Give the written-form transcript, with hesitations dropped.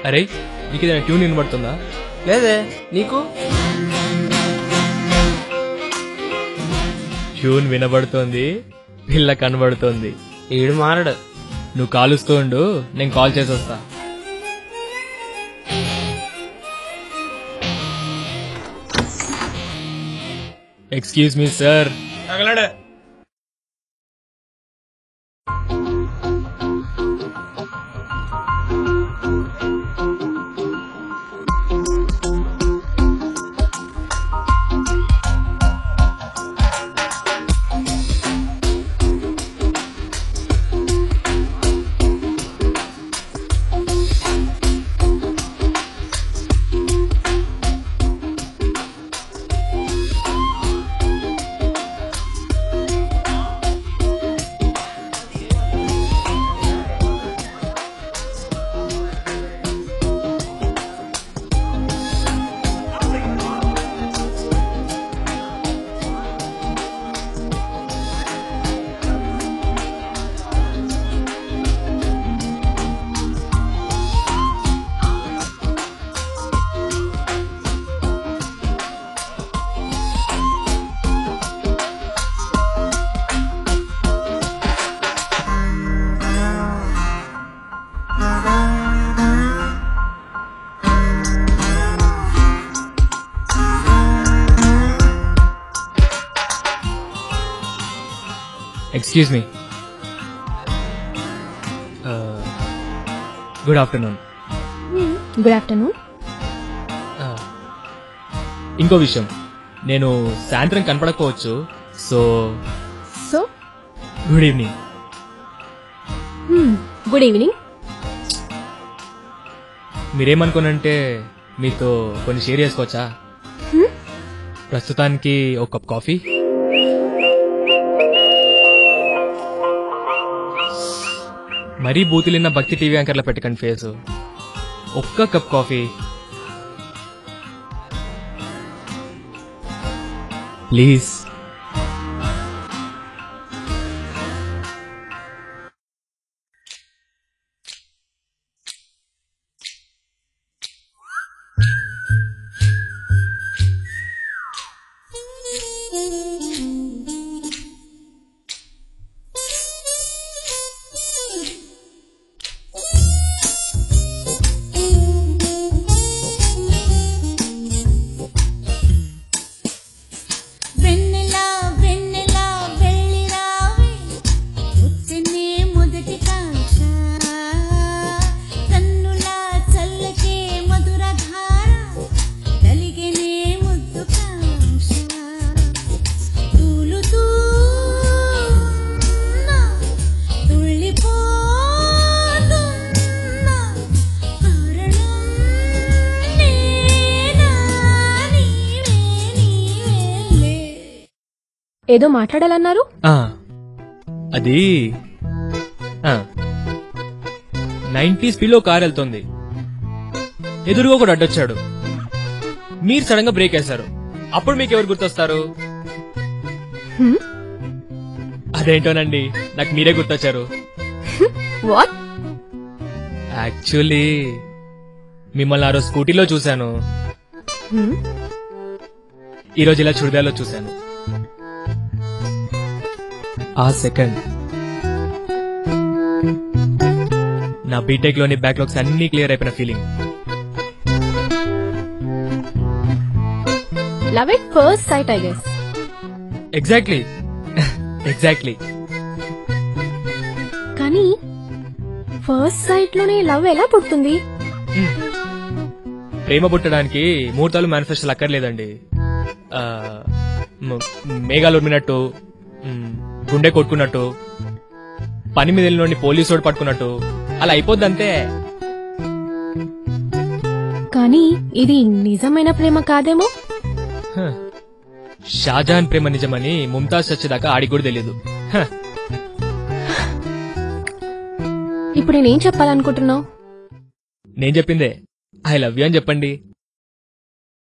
అరే నీకు ఏదైనా ట్యూన్ వినబడుతుందా? లేదే, నీకు? ట్యూన్ వినబడుతోంది, పిల్ల కనబడుతోంది. ఈడు మారడు. నువ్వు కాలుస్తూ ఉండు, నేను కాల్ చేసి వస్తా. Excuse me sir. Excuse me. Good afternoon. Good afternoon. ఇంకో విషయం, నేను సాయంత్రం కనపడకపోవచ్చు, so so good evening. Good evening. మీరేమనుకోనంటే మీతో కొన్ని షేర్ చేసుకోవచ్చా? ప్రస్తుతానికి ఒక కప్ కాఫీ. మరీ బూతులిన్న భక్తి టీవీ యాంకర్లో పెట్టకండి ఫేసు. ఒక్క కప్ కాఫీ ప్లీజ్. ఏదో మాట్లాడాలన్నారు? అది 90 స్పీడ్ లో కార్ వెళ్తుంది, ఎదురుగా ఒకడు అడ్డొచ్చాడు, మీరు సడన్ గా బ్రేక్ వేశారు. అప్పుడు మీకు ఎవరు గుర్తొస్తారు? అదేంటోనండి, నాకు మీరే గుర్తొచ్చారు. వాట్? యాక్చువల్లీ మిమ్మల్ని ఆ రోజు స్కూటీలో చూశాను, ఈరోజు ఇలా చుడిదార్లో చూశాను. ఆ సెకండ్ నా బీటెక్ లోని బ్యాక్లాగ్స్ అన్ని క్లియర్ అయిపోయిన feeling. Love at first sight, I guess. Exactly exactly. కానీ ఫస్ట్ సైట్ లోనే లవ్ ఎలా పుడుతుంది? ప్రేమ పుట్టడానికి ముహూర్తాలు మేనిఫెస్టోలు అక్కర్లేదండి. మేఘాలు ఉరిమినట్టు, గుండె కొట్టుకున్నట్టు, పని మీద వెళ్ళినోడిని పోలీసు పట్టుకున్నట్టు అలా అయిపోద్ది అంతే. కానీ ఇది నిజమైన ప్రేమ కాదేమో. షాజహాన్ ప్రేమ నిజమని ముంతాజ్ చచ్చేదాకా ఆడికి కూడా తెలీదు. ఇప్పుడు నేనేం చెప్పాలనుకుంటున్నావు? నేను చెప్పిందే ఐ లవ్ యూ అని చెప్పండి.